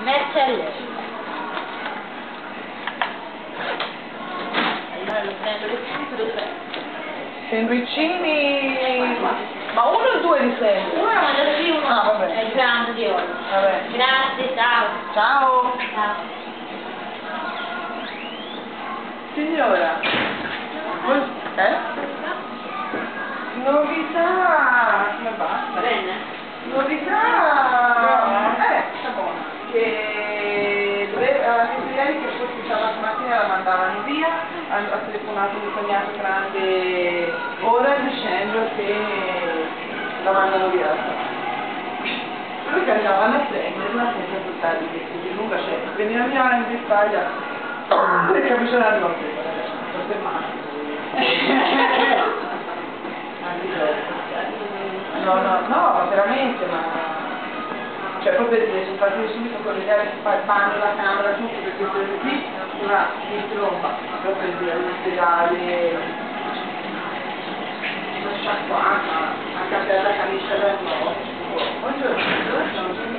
Mercelle. Allora lo prendo le scatole dov'è? Sandwicini, ma uno o due di sandwich? Uno ma da qui uno Ah, vabbè. è il grande di oggi. Vabbè. Grazie, ciao. Ciao. Ciao. Signora. Novità. Come va? Va bene? Novità. Sta buona. Che aveva detto ieri che forse sabato mattina la mandavano via, ha telefonato mio cognato grande ora dicendo che la mandano via la sera. Lui che andavano a prenderla senza portargli di lunga scelta. Veniva mia in Italia e capisce la notte, sto fermando. No, veramente, ma cioè proprio si sono fatti subito con l'idea di fare il bagno, la camera, tutto, perché queste qui una si tromba, proprio dire all'ospedale, una sciacquata, anche a la camicia del nuovo. Buongiorno, dove sono?